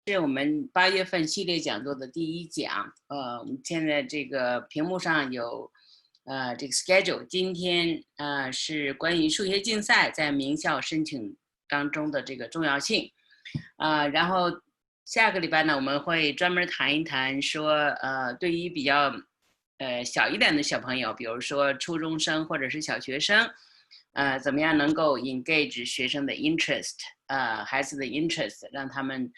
是我们8月份系列讲座的第1讲。我们现在这个屏幕上有这个 schedule。今天是关于数学竞赛在名校申请当中的这个重要性。然后下个礼拜呢，我们会专门谈一谈说，对于比较小一点的小朋友，比如说初中生或者是小学生，怎么样能够 engage 学生的 interest， 孩子的 interest， 让他们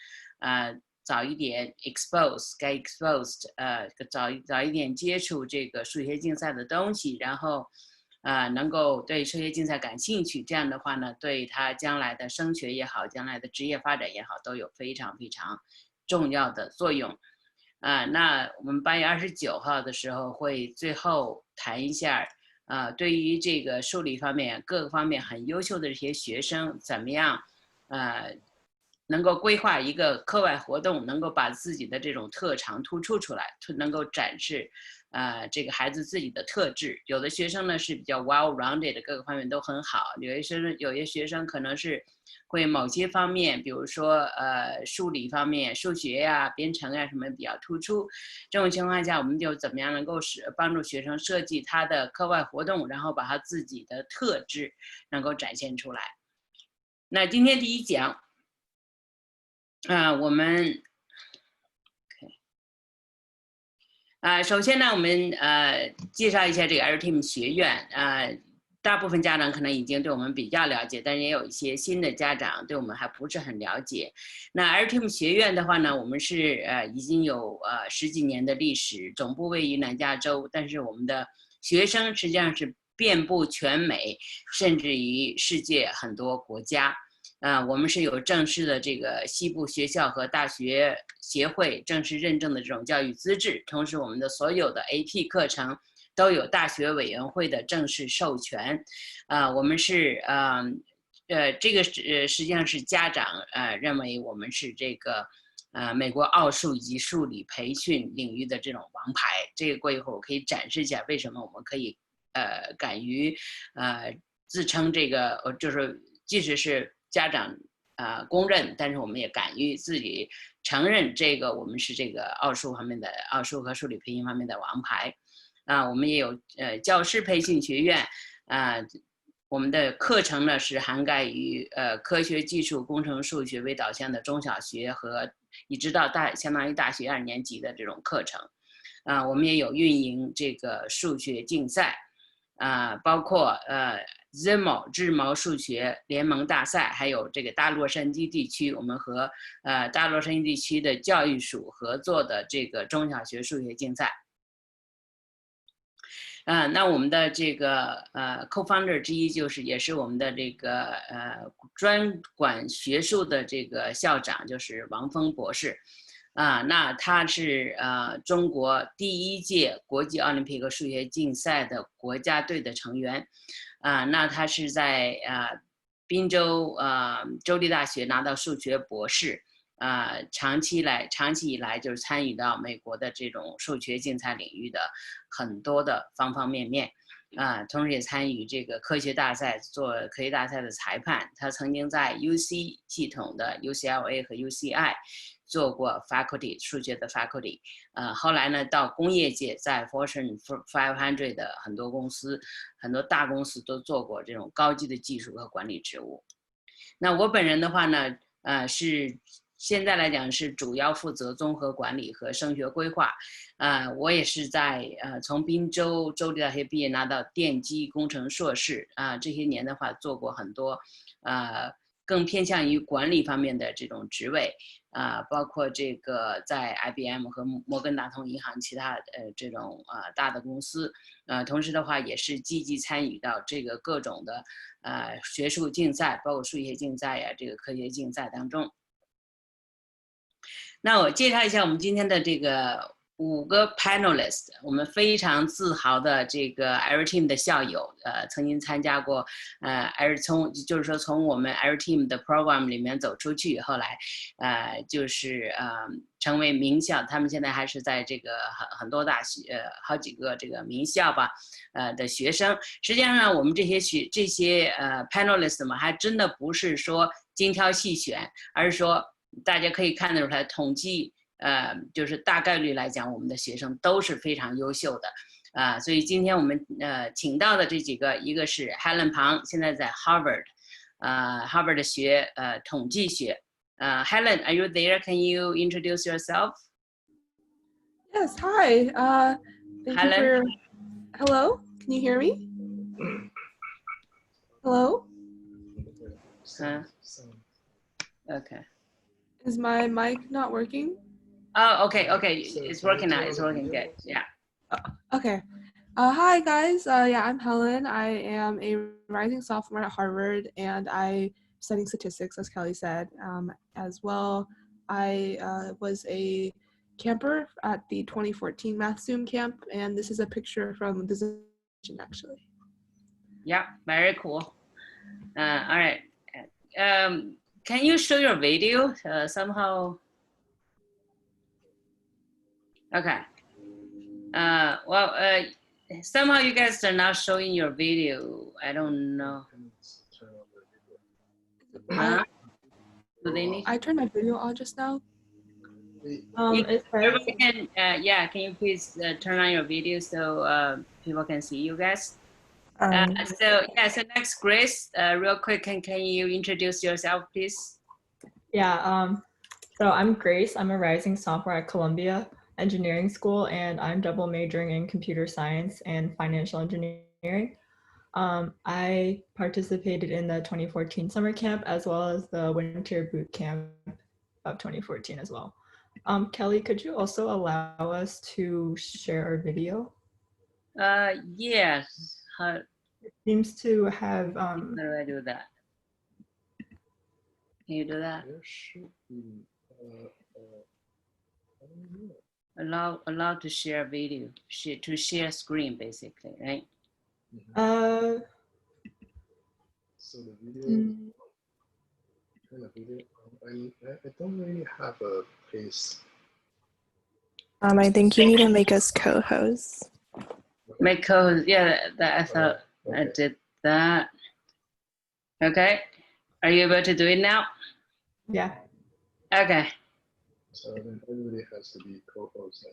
早一点 get exposed， 早一点接触这个数学竞赛的东西，然后能够对数学竞赛感兴趣，这样的话呢，对他将来的升学也好，将来的职业发展也好，都有非常非常重要的作用。那我们8月29号的时候会最后谈一下，对于这个数理方面各个方面很优秀的这些学生，怎么样能够规划一个课外活动，能够把自己的这种特长突出出来，能够展示这个孩子自己的特质。有的学生呢是比较 well-rounded， 各个方面都很好，有些学生可能是会某些方面，比如说数理方面，数学呀、编程呀什么比较突出。这种情况下，我们就怎么样能够帮助学生设计他的课外活动，然后把他自己的特质能够展现出来。那今天第1讲。我们首先呢，我们介绍一下这个 Areteem 学院。大部分家长可能已经对我们比较了解，但是也有一些新的家长对我们还不是很了解。那 Areteem 学院的话呢，我们是已经有10几年的历史，总部位于南加州，但是我们的学生实际上是遍布全美，甚至于世界很多国家。我们是有正式的这个西部学校和大学协会正式认证的这种教育资质，同时我们的所有的 AP 课程都有大学委员会的正式授权。我们是这个实际上是家长认为我们是这个美国奥数以及数理培训领域的这种王牌。这个过一会儿我可以展示一下为什么我们可以敢于自称这个就是即使是家长公认，但是我们也敢于自己承认这个我们是这个奥数方面的奥数和数理培训方面的王牌。我们也有教师培训学院。我们的课程呢是涵盖于科学技术工程数学为导向的中小学和一直到相当于大学2年级的这种课程。我们也有运营这个数学竞赛，包括ZIMO 智谋数学联盟大赛，还有这个大洛杉矶地区，我们和大洛杉矶地区的教育署合作的这个中小学数学竞赛。那我们的这个co-founder 之一也是我们的这个专管学术的这个校长，就是王峰博士。那他是中国第1届国际奥林匹克数学竞赛的国家队的成员。那他是在宾州州立大学拿到数学博士。长期以来就是参与到美国的这种数学竞赛领域的很多的方方面面。同时也参与这个科学大赛，做科学大赛的裁判。他曾经在 UC 系统的 UCLA 和 UCI 做过 faculty 数学的 faculty。后来呢到工业界，在 Fortune 500的很多公司，很多大公司都做过这种高级的技术和管理职务。那我本人的话呢，是现在来讲是主要负责综合管理和升学规划。我也是在从宾州州立大学毕业，拿到电机工程硕士。这些年的话做过很多更偏向于管理方面的这种职位。包括这个在 IBM 和摩根大通银行其他这种大的公司。同时的话也是积极参与到这个各种的学术竞赛，包括数学竞赛呀，这个科学竞赛当中。那我介绍一下我们今天的这个5个 panelist， 我们非常自豪的这个 Areteem 的校友，曾经参加过就是说从我们 Areteem 的 program 里面走出去，后来就是成为名校。他们现在还是在这个很多大学好几个这个名校吧的学生。实际上呢，我们这些panelist 嘛，还真的不是说精挑细选，而是说大家可以看得出来，统计就是大概率来讲，我们的学生都是非常优秀的所以今天我们请到的这几个，一个是 Helen 庞，现在在 Harvard 学统计学。Helen, are you there? Can you introduce yourself? Yes, hi. Thank Helen? you for... Hello? Can you hear me? Hello? Okay. Is my mic not working? Oh, okay. It's working now. It's working good. Yeah. Okay. Hi, guys. Yeah, I'm Helen. I am a rising sophomore at Harvard, and I'm studying statistics, as Kelly said. As well, I was a camper at the 2014 Math Zoom camp, and this is a picture from the Zoom, actually. Yeah, very cool. All right. Can you show your video somehow? Okay. Somehow you guys are not showing your video. I don't know. Do they need? I turned my video on just now. Can you please turn on your video so people can see you guys? So next, Grace, real quick, can you introduce yourself, please? Yeah, so I'm Grace. I'm a rising sophomore at Columbia Engineering School, and I'm double majoring in computer science and financial engineering. I participated in the 2014 summer camp as well as the winter boot camp of 2014 as well. Kelly, could you also allow us to share our video? Yes. It seems to have. How do I do that? Can you do that? Allow to share video, to share screen, basically, right? So the video, I don't really have a place. I think you need to make us co-hosts. Make co-host, yeah, I thought I did that. Okay, are you able to do it now? Yeah. Okay. So then everybody has to be co-host.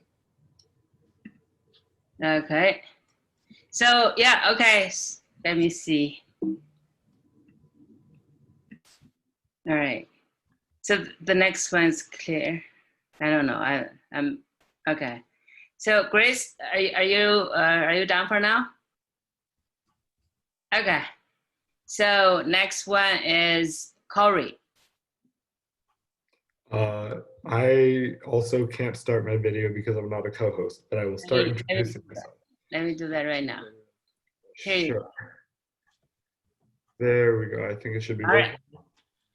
Okay. So yeah, okay. Let me see. All right. So the next one's clear. I don't know. I'm okay. So Grace, are you down for now? Okay. So next one is Cory. I also can't start my video because I'm not a co-host, but I will start introducing myself. Let me do that right now. Sure. There we go. I think it should be All working. Right.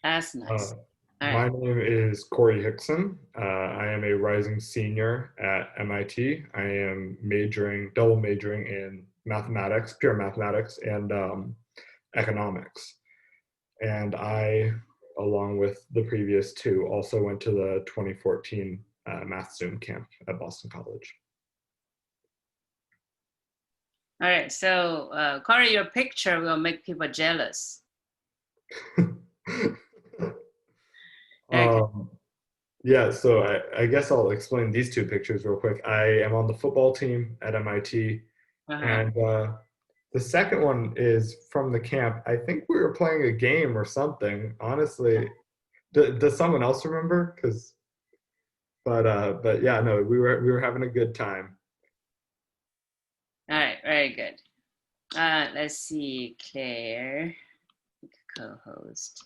That's nice. My name is Cory Hickson. I am a rising senior at MIT. I am double majoring in mathematics, pure mathematics, and economics. And I, along with the previous two, also went to the 2014 Math Zoom camp at Boston College. All right, so Cory, your picture will make people jealous. Yeah, so I guess I'll explain these two pictures real quick. I am on the football team at MIT, and the second one is from the camp. I think we were playing a game or something. Honestly, does someone else remember? But yeah, no, we were having a good time. All right, very good. Let's see, Claire, co-host.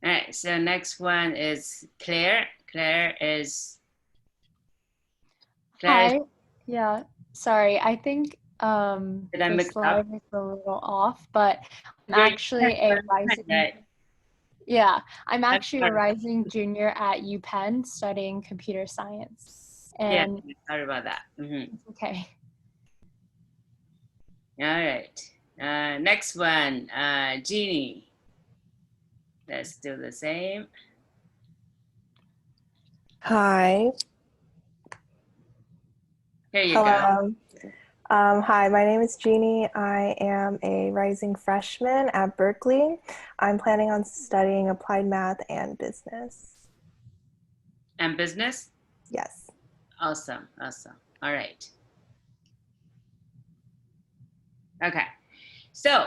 All right, so next one is Claire. Claire is. Hi. Yeah. Sorry. I think the slide is a little off, but I'm actually a rising. Yeah, I'm actually a rising junior at UPenn studying computer science. And yeah, sorry about that. Okay. All right. Next one, Jeannie. Let's do the same. Hi. Here you Hello. Hi, my name is Jeannie. I am a rising freshman at Berkeley. I'm planning on studying applied math and business. And business? Yes. Awesome, awesome. All right. Okay. So,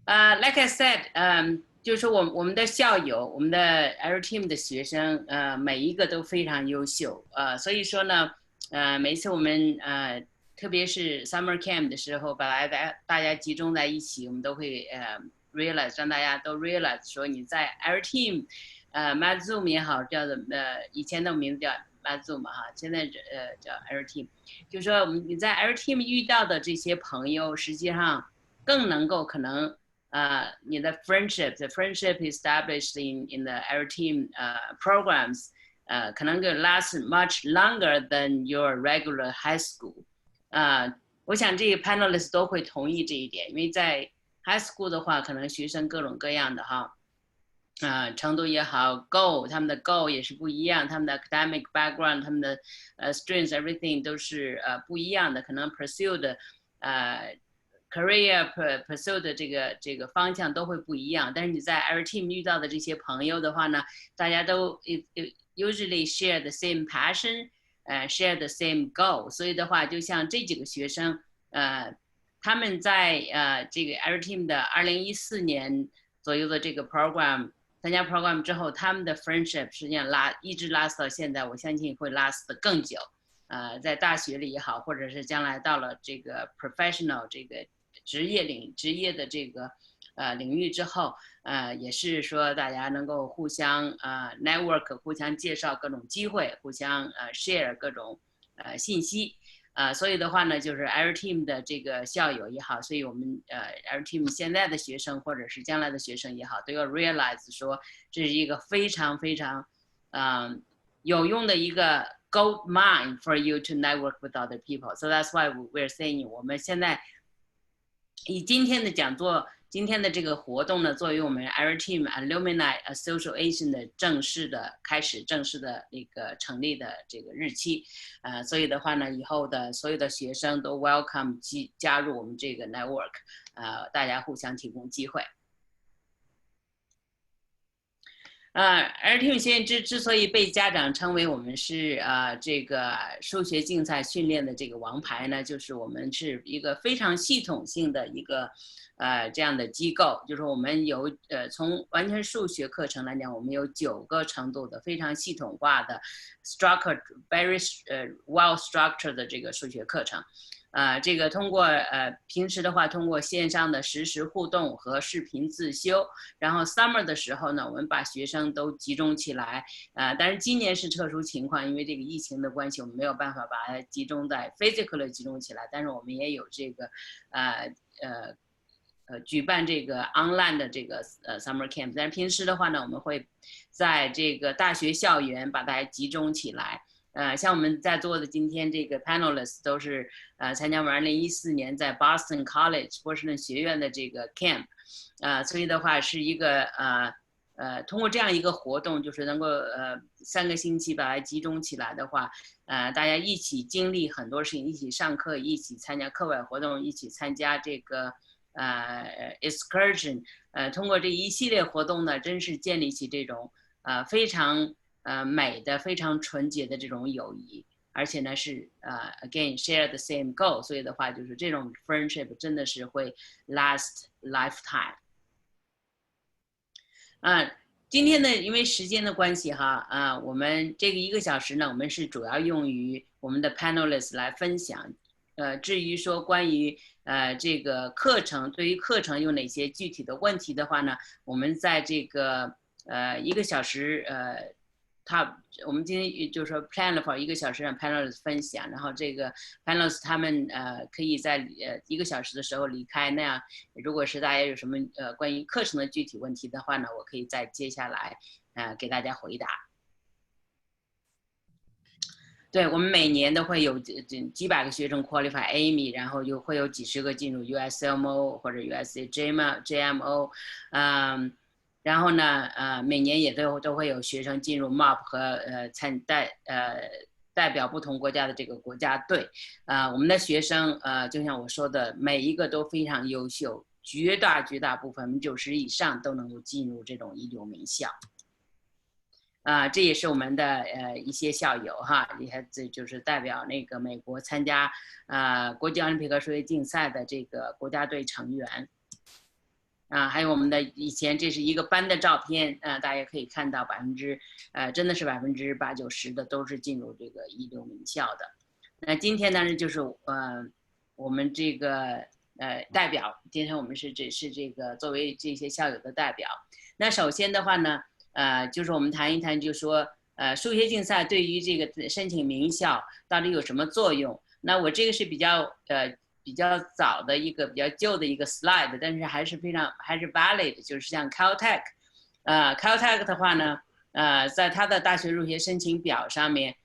like I said, 就是说我们的校友，我们的 Areteem 的学生，每一个都非常优秀，所以说呢，每一次我们特别是 Summer Camp 的时候，把大家集中在一起，我们都会realize 让大家都 realize 说你在 Areteam Zoom 也好，叫做以前的名字叫 Zoom 哈，现在叫 Areteam， 就是说你在 Areteam 遇到的这些朋友，实际上更能够可能你的 the friendship established in the Areteam programs 可能就 last much longer than your regular high school。我想这个 panelists 都会同意这一点，因为在 high school 的话，可能学生各种各样的哈。程度也好 ，goal 他们的 goal 也是不一样，他们的 academic background， 他们的strengths everything 都是不一样的，可能 pursue 的career pursue 的这个方向都会不一样。但是你在 Areteam 遇到的这些朋友的话呢，大家都 usually share the same passion，share the same goal。所以的话，就像这几个学生，他们在这个 Areteam 的2014年左右的这个 program。参加 program 之后，他们的 friendship 实际上一直 last 到现在，我相信会 last 得更久。在大学里也好，或者是将来到了这个 professional 这个职业的这个领域之后，也是说大家能够互相network， 互相介绍各种机会，互相share 各种信息。所以的话呢，就是 Areteam 的这个校友也好，所以我们Areteam 现在的学生或者是将来的学生也好，都要 realize 说这是一个非常非常有用的一个 gold mine for you to network with other people. So that's why we're saying 我们现在以今天的讲座。今天的这个活动呢，作为我们 Areteam Alumni Association 的正式的那个成立的这个日期，所以的话呢，以后的所有的学生都 welcome 加入我们这个 network， 大家互相提供机会。Areteam 学院之所以被家长称为我们是这个数学竞赛训练的这个王牌呢，就是我们是一个非常系统性的一个这样的机构，就是我们有从完全数学课程来讲，我们有9个程度的非常系统化的 structured very well structured 的这个数学课程。这个通过平时的话，通过线上的实时互动和视频自修，然后 summer 的时候呢，我们把学生都集中起来，但是今年是特殊情况，因为这个疫情的关系，我们没有办法把它集中在 physically 集中起来，但是我们也有这个举办这个 online 的这个summer camp， 但是平时的话呢，我们会在这个大学校园把大家集中起来。像我们在座的今天这个 panelists 都是参加完2014年在 Boston College 波士顿学院的这个 camp， 所以的话是一个通过这样一个活动，就是能够3个星期把它集中起来的话，大家一起经历很多事情，一起上课，一起参加课外活动，一起参加这个excursion， 通过这一系列活动呢，真是建立起这种非常美的、非常纯洁的这种友谊，而且呢是again share the same goal， 所以的话就是这种 friendship 真的是会 last lifetime。今天呢，因为时间的关系哈，我们这个1个小时呢，我们是主要用于我们的 panelists 来分享。至于说关于这个课程，对于课程有哪些具体的问题的话呢，我们在这个1个小时我们今天就是说 plan 了 for 1个小时让 panelists 分享，然后这个 panelists 他们可以在1个小时的时候离开，那样如果是大家有什么关于课程的具体问题的话呢，我可以再接下来给大家回答。对，我们每年都会有几百个学生 qualify AME， 然后又会有几十个进入 USMO 或者 USA JMO，然后呢，每年也都会有学生进入 MOP 和代表不同国家的这个国家队。我们的学生就像我说的，每一个都非常优秀，绝大部分90%以上都能够进入这种一流名校。这也是我们的一些校友哈，这就是代表那个美国参加国际奥林匹克数学竞赛的这个国家队成员。还有我们的以前这是一个班的照片，大家可以看到真的是80%、90%的都是进入这个一流名校的。那今天呢就是我们这个代表，今天我们是这个作为这些校友的代表。那首先的话呢，就是我们谈一谈，就说数学竞赛对于这个申请名校到底有什么作用？那我这个是比较早的一个比较旧的一个 slide， 但是还是valid， 就是像 Caltech 的话呢，在它的大学入学申请表上面，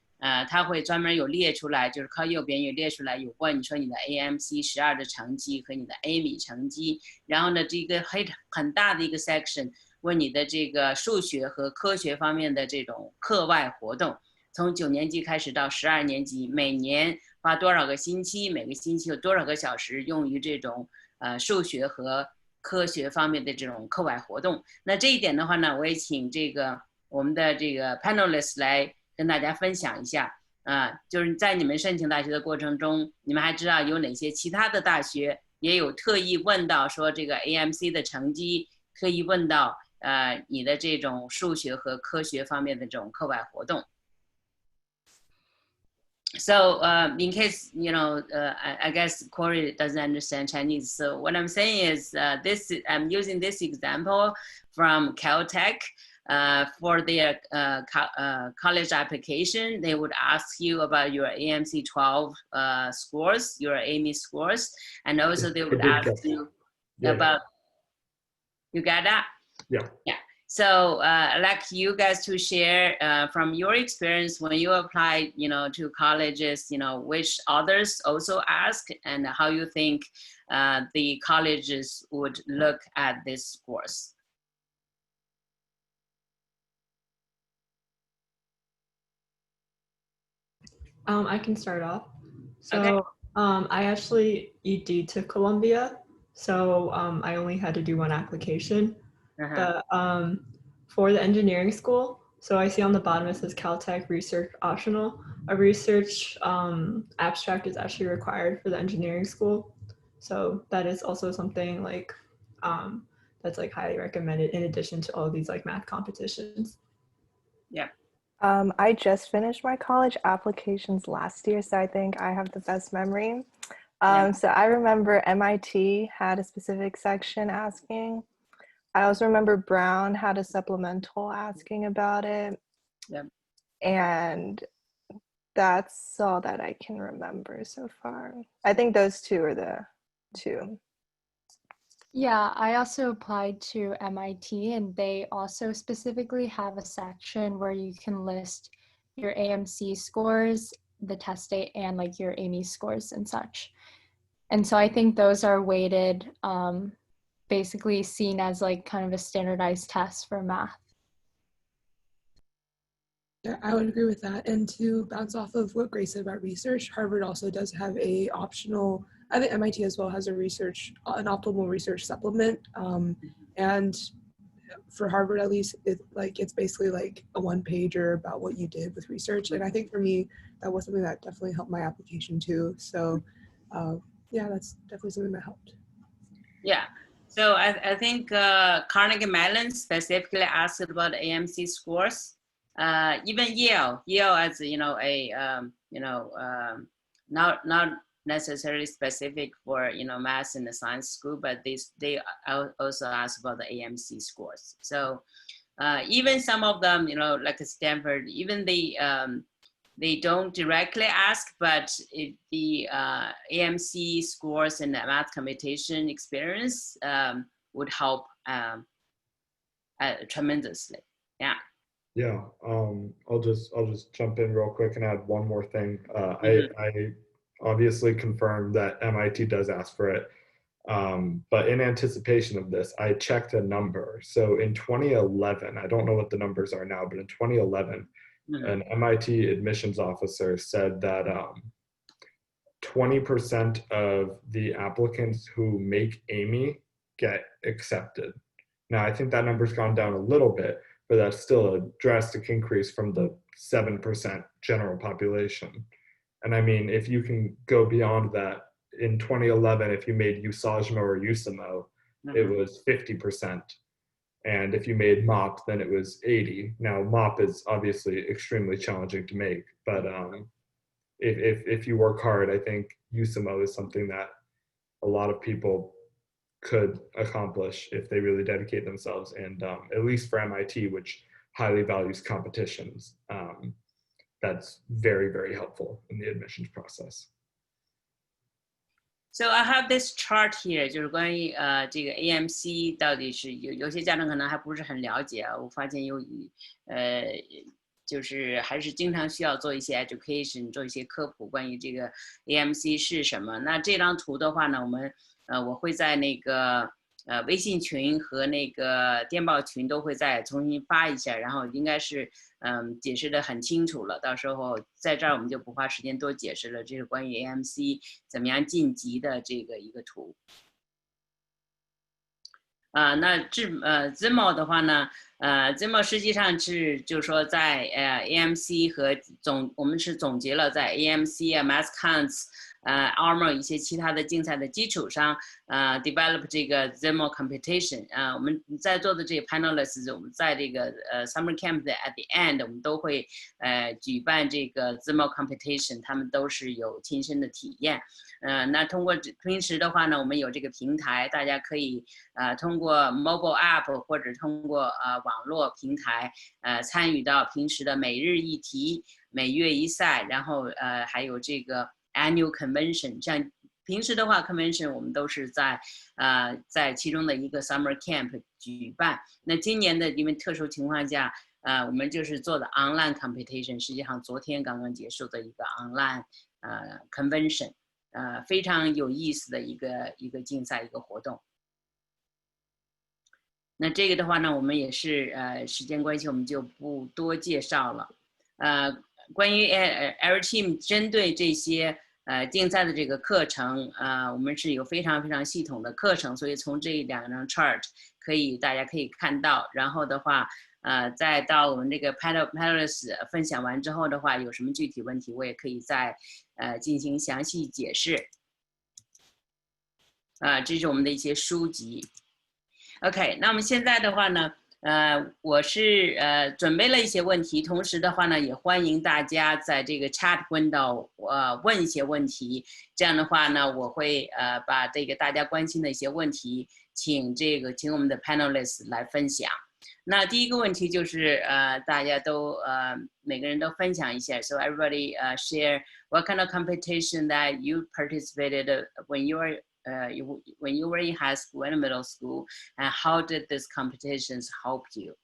它会专门有列出来，就是靠右边有列出来有关你说你的 AMC 12的成绩和你的 AMY 成绩，然后呢这个很大的一个 section 问你的这个数学和科学方面的这种课外活动，从9年级开始到12年级，每年花多少个星期，每个星期有多少个小时用于这种数学和科学方面的这种课外活动。那这一点的话呢，我也请这个我们的这个 panelists 来跟大家分享一下。就是在你们申请大学的过程中，你们还知道有哪些其他的大学也有特意问到说这个 AMC 的成绩，特意问到你的这种数学和科学方面的这种课外活动。So in case, I guess Cory doesn't understand Chinese. So what I'm saying is I'm using this example from Caltech. For their college application, they would ask you about your AMC 12 scores, your AMY scores, and also they would ask you about, you got that? Yeah. So I'd like you guys to share from your experience when you apply, to colleges, which others also ask and how you think the colleges would look at these scores. I can start off. So Okay. I actually ED to Columbia, so I only had to do one application. But for the engineering school, so I see on the bottom it says Caltech research optional. A research abstract is actually required for the engineering school. So that is also something like that's like highly recommended in addition to all these like math competitions. Yeah. I just finished my college applications last year, so I think I have the best memory. So I remember MIT had a specific section asking. I also remember Brown had a supplemental asking about it. Yeah. And that's all that I can remember so far. I think those two are the two. Yeah, I also applied to MIT, and they also specifically have a section where you can list your AMC scores, the test date, and like your AMY scores and such. And so I think those are weighted, basically seen as like kind of a standardized test for math. Yeah, I would agree with that. And to bounce off of what Grace said about research, Harvard also does have a optional, I think MIT as well has an optimal research supplement. And for Harvard, at least, it's basically like a one-pager about what you did with research. And I think for me, that was something that definitely helped my application too. So yeah, that's definitely something that helped. Yeah. So I think Carnegie Mellon specifically asked about AMC scores. Even Yale as not necessarily specific for math and the science school, but they also ask about the AMC scores. So even some of them, like Stanford, even they don't directly ask, but the AMC scores and the math computation experience would help tremendously. Yeah. Yeah, I'll just jump in real quick and add one more thing. I obviously confirmed that MIT does ask for it, but in anticipation of this, I checked a number. So in 2011, I don't know what the numbers are now, but in 2011, an MIT admissions officer said that 20% of the applicants who make AMY get accepted. Now, I think that number's gone down a little bit, but that's still a drastic increase from the 7% general population. And I mean, if you can go beyond that, in 2011, if you made USAJMO or USAMO, it was 50%. And if you made MOP, then it was 80. Now, MOP is obviously extremely challenging to make, but if you work hard, I think USAMO is something that a lot of people could accomplish if they really dedicate themselves. And at least for MIT, which highly values competitions, that's very, very helpful in the admissions process. So I have this chart here， 就是关于这个 AMC 到底是有些家长可能还不是很了解啊。我发现就是还是经常需要做一些 education， 做一些科普，关于这个 AMC 是什么。那这张图的话呢，我会在那个微信群和那个电报群都会再重新发一下，然后应该是解释得很清楚了。到时候在这儿我们就不花时间多解释了，这是关于 AMC 怎么样晋级的这个一个图。那ZIMO 的话呢，ZIMO 实际上是就是说在AMC 和我们是总结了在 AMC 啊 MassCounts。ARMOR 一些其他的竞赛的基础上，develop 这个 ZIMO competition。我们在座的这个 panelists， 我们在这个summer camp 的 at the end， 我们都会举办这个 ZIMO competition， 他们都是有亲身的体验。那通过平时的话呢，我们有这个平台，大家可以通过 mobile app 或者通过网络平台参与到平时的每日一题、每月一赛，然后还有这个Annual Convention， 像平时的话 Convention 我们都是在其中的一个 Summer Camp 举办。那今年的因为特殊情况下，我们就是做的 Online Competition， 实际上昨天刚刚结束的一个 Online Convention， 非常有意思的一个竞赛一个活动。那这个的话呢，我们也是时间关系，我们就不多介绍了。关于 Areteem 针对这些竞赛的这个课程，我们是有非常非常系统的课程，所以从这两张 chart 大家可以看到。然后的话，再到我们这个 panelists 分享完之后的话，有什么具体问题，我也可以再进行详细解释。这是我们的一些书籍。OK， 那我们现在的话呢，我是准备了一些问题，同时的话呢，也欢迎大家在这个 chat window 问一些问题。这样的话呢，我会把这个大家关心的一些问题，请我们的 panelists 来分享。那第一个问题就是大家都每个人都分享一下。So everybody share what kind of competition that you participated when you were in high school and middle school, and how did these competitions help you?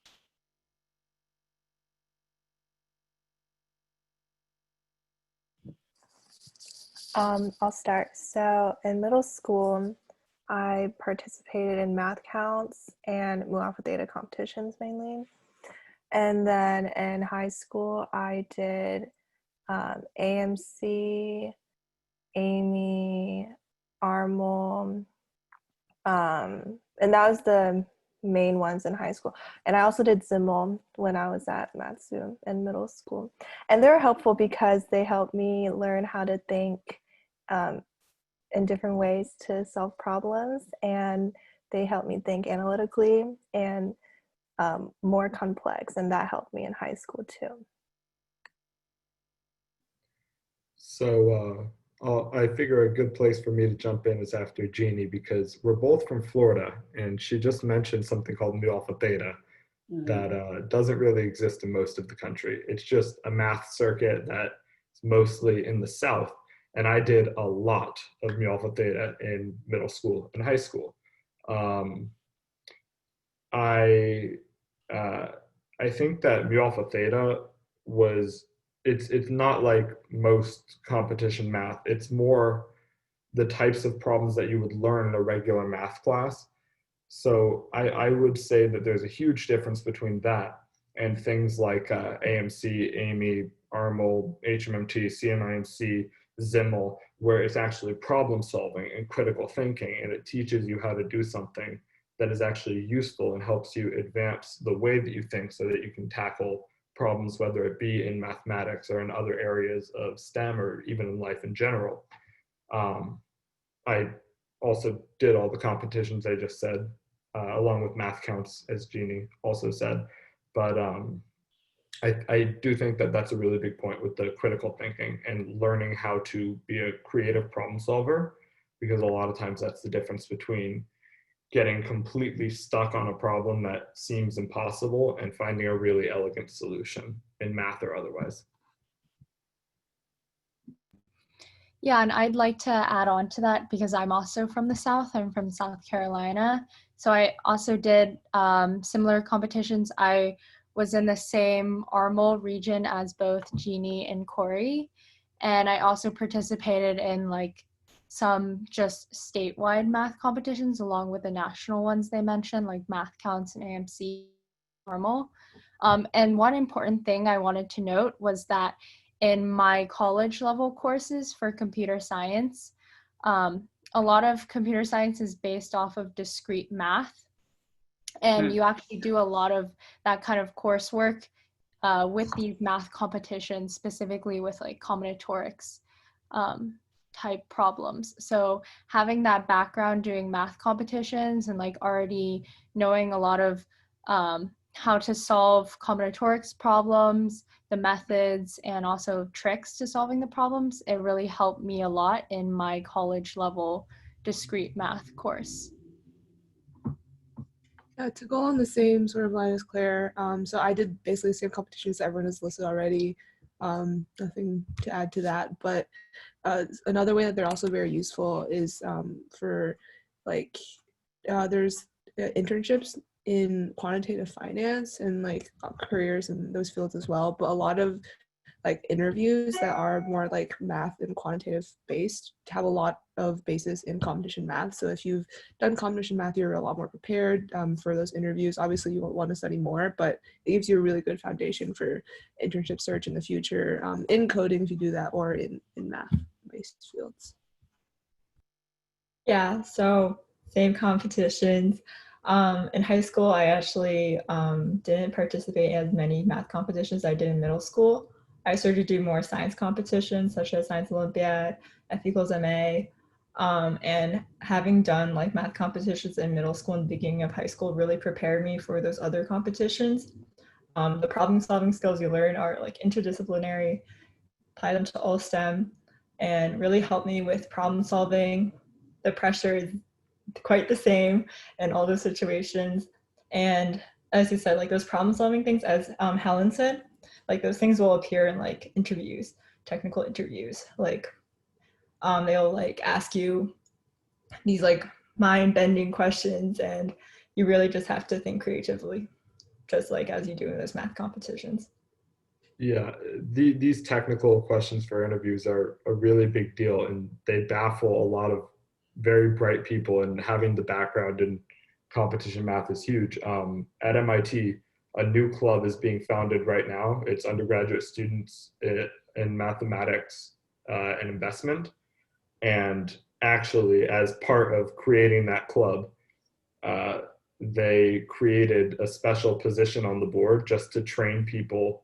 I'll start. So in middle school, I participated in math counts and mu alpha theta competitions mainly. And then in high school, I did AMC, AMY, ARMOR, and that was the main ones in high school. And I also did ZIMO when I was at Matsu in middle school. And they were helpful because they helped me learn how to think in different ways to solve problems, and they helped me think analytically and more complex, and that helped me in high school too. So I figure a good place for me to jump in is after Jeannie, because we're both from Florida, and she just mentioned something called mu alpha theta that doesn't really exist in most of the country. It's just a math circuit that's mostly in the South. And I did a lot of mu alpha theta in middle school and high school. I think that mu alpha theta it's not like most competition math. It's more the types of problems that you would learn in a regular math class. So I would say that there's a huge difference between that and things like AMC, AME, ARML, HMMT, CMIMC, ZIML, where it's actually problem solving and critical thinking, and it teaches you how to do something that is actually useful and helps you advance the way that you think so that you can tackle problems, whether it be in mathematics or in other areas of STEM or even in life in general. I also did all the competitions I just said, along with math counts, as Jeannie also said. But I do think that that's a really big point with the critical thinking and learning how to be a creative problem solver, because a lot of times that's the difference between getting completely stuck on a problem that seems impossible and finding a really elegant solution in math or otherwise. Yeah, and I'd like to add on to that because I'm also from the South. I'm from South Carolina. So I also did similar competitions. I was in the same ARML region as both Jeannie and Cory. And I also participated in like some just statewide math competitions along with the national ones they mentioned, like math counts and AMC, ARML. And one important thing I wanted to note was that in my college level courses for computer science, a lot of computer science is based off of discrete math. And you actually do a lot of that kind of coursework with these math competitions, specifically with like combinatorics type problems. So having that background doing math competitions and like already knowing a lot of how to solve combinatorics problems, the methods, and also tricks to solving the problems, it really helped me a lot in my college level discrete math course. Yeah, to go on the same sort of line as Claire, so I did basically the same competitions that everyone has listed already. Nothing to add to that, but another way that they're also very useful is for like, there's internships in quantitative finance and like careers in those fields as well, but a lot of like interviews that are more like math and quantitative based have a lot of basis in competition math. So if you've done competition math, you're a lot more prepared for those interviews. Obviously you won't want to study more, but it gives you a really good foundation for internship search in the future, in coding if you do that, or in math based fields. Yeah, so same competitions. In high school, I actually didn't participate in as many math competitions as I did in middle school. I started to do more science competitions, such as Science Olympiad, F=MA, and having done like math competitions in middle school and the beginning of high school really prepared me for those other competitions. The problem solving skills you learn are like interdisciplinary, apply them to all STEM, and really helped me with problem solving. The pressure is quite the same in all those situations. And as you said, like those problem solving things, as Helen said, like those things will appear in like interviews, technical interviews. Like they'll like ask you these like mind-bending questions, and you really just have to think creatively, just like as you do in those math competitions. Yeah, these technical questions for interviews are a really big deal, and they baffle a lot of very bright people, and having the background in competition math is huge. At MIT, a new club is being founded right now. It's undergraduate students in mathematics and investment. And actually, as part of creating that club, they created a special position on the board just to train people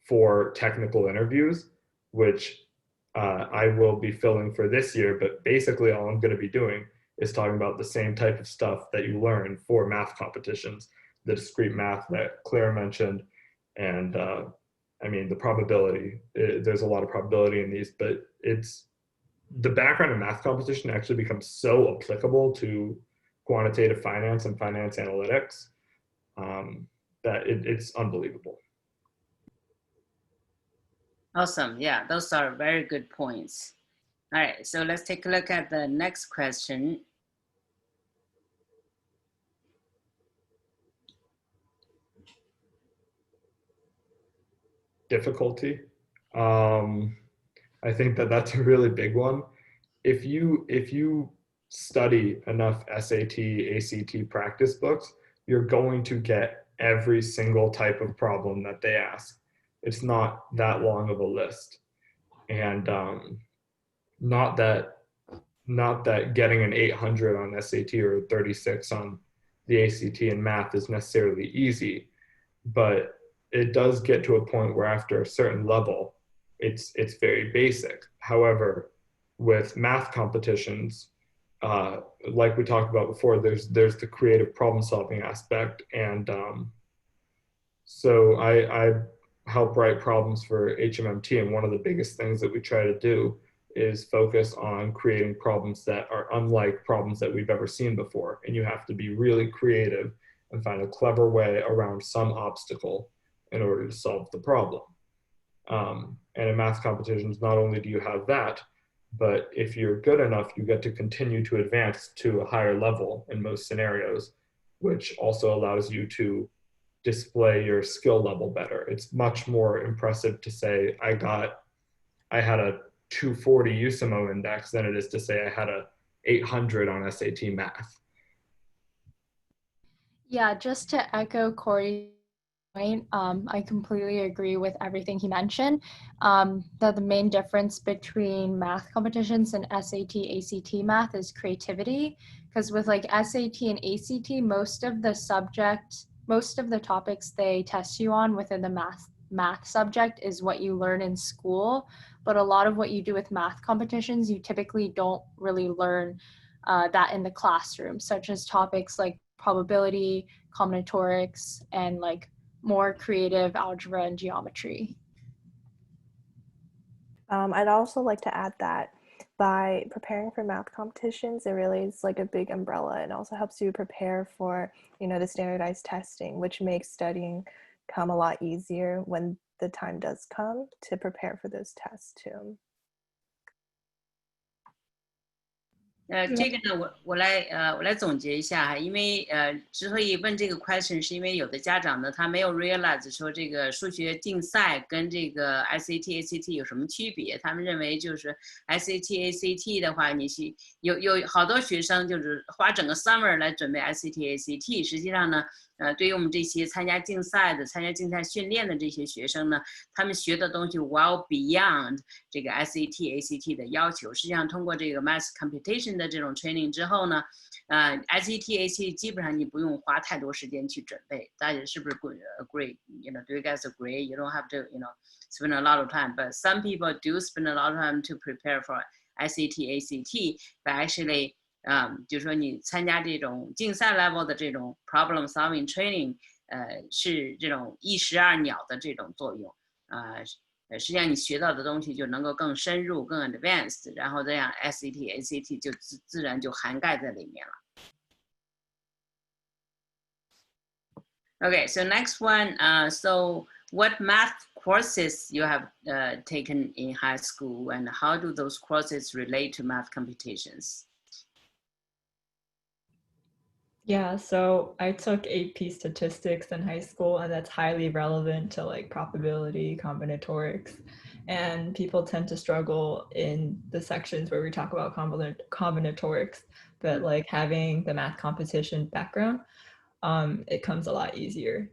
for technical interviews, which I will be filling for this year. But basically all I'm going to be doing is talking about the same type of stuff that you learn for math competitions, the discrete math that Claire mentioned. And I mean, the probability, there's a lot of probability in these, but it's the background in math competition actually becomes so applicable to quantitative finance and finance analytics that it's unbelievable. Awesome. Yeah, those are very good points. All right, so let's take a look at the next question. Difficulty. I think that's a really big one. If you study enough SAT, ACT practice books, you're going to get every single type of problem that they ask. It's not that long of a list. And not that getting an 800 on SAT or 36 on the ACT in math is necessarily easy, but it does get to a point where after a certain level, it's very basic. However, with math competitions, like we talked about before, there's the creative problem solving aspect. And so I help write problems for HMMT, and one of the biggest things that we try to do is focus on creating problems that are unlike problems that we've ever seen before. And you have to be really creative and find a clever way around some obstacle in order to solve the problem. And in math competitions, not only do you have that, but if you're good enough, you get to continue to advance to a higher level in most scenarios, which also allows you to display your skill level better. It's much more impressive to say, I had a 240 USIMO index than it is to say I had a 800 on SAT math. Yeah, just to echo Cory's point, I completely agree with everything he mentioned. That the main difference between math competitions and SAT, ACT math is creativity. Because with like SAT and ACT, most of the topics they test you on within the math subject is what you learn in school. But a lot of what you do with math competitions, you typically don't really learn that in the classroom, such as topics like probability, combinatorics, and like more creative algebra and geometry. I'd also like to add that by preparing for math competitions, it really is like a big umbrella. It also helps you prepare for, the standardized testing, which makes studying come a lot easier when the time does come to prepare for those tests too. 这个呢，我来总结一下哈，因为之所以问这个 question， 是因为有的家长呢，他没有 realize 说这个数学竞赛跟这个 SAT、ACT 有什么区别。他们认为就是 SAT、ACT 的话，你是有好多学生就是花整个 summer 来准备 SAT、ACT， 实际上呢，对于我们这些参加竞赛训练的这些学生呢，他们学的东西 well beyond 这个 SAT、ACT 的要求。实际上通过这个 math computation 的这种 training 之后呢，SAT、ACT 基本上你不用花太多时间去准备。大家是不是 agree? Do you guys agree? You don't have to, spend a lot of time. But some people do spend a lot of time to prepare for SAT、ACT. But actually, 就是说你参加这种竞赛 level 的这种 problem solving training， 是这种一石二鸟的这种作用。实际上你学到的东西就能够更深入、更 advanced， 然后这样 SAT、ACT 就自然就涵盖在里面了。Okay, so next one. So what math courses you have taken in high school, and how do those courses relate to math competitions? Yeah, so I took AP statistics in high school, and that's highly relevant to like probability, combinatorics, and people tend to struggle in the sections where we talk about combinatorics, but like having the math competition background, it comes a lot easier.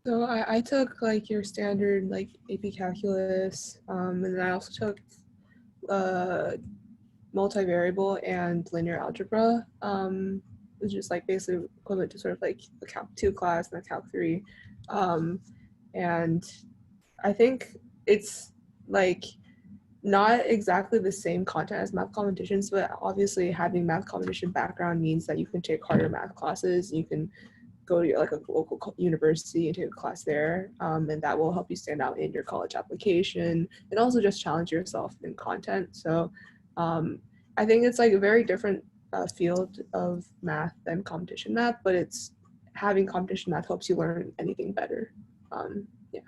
So I took like your standard like AP calculus, and then I also took multivariable and linear algebra, which is like basically equivalent to sort of like the Calc 2 class and the Calc 3. And I think it's like not exactly the same content as math competitions, but obviously having math competition background means that you can take harder math classes. You can go to like a local university and take a class there, and that will help you stand out in your college application and also just challenge yourself in content. So I think it's like a very different field of math than competition math, but it's having competition math helps you learn anything better. Yeah.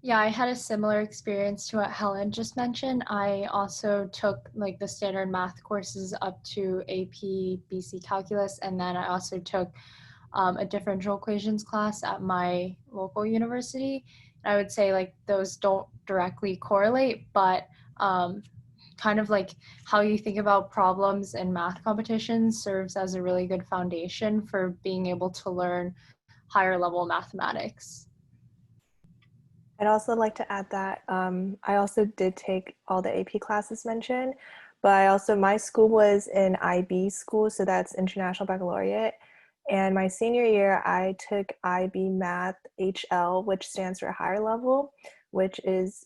Yeah, I had a similar experience to what Helen just mentioned. I also took like the standard math courses up to AP BC calculus, and then I also took a differential equations class at my local university. I would say like those don't directly correlate, but kind of like how you think about problems in math competitions serves as a really good foundation for being able to learn higher level mathematics. I'd also like to add that I also did take all the AP classes mentioned, but my school was an IB school, so that's International Baccalaureate. And my senior year, I took IB Math HL, which stands for higher level, which is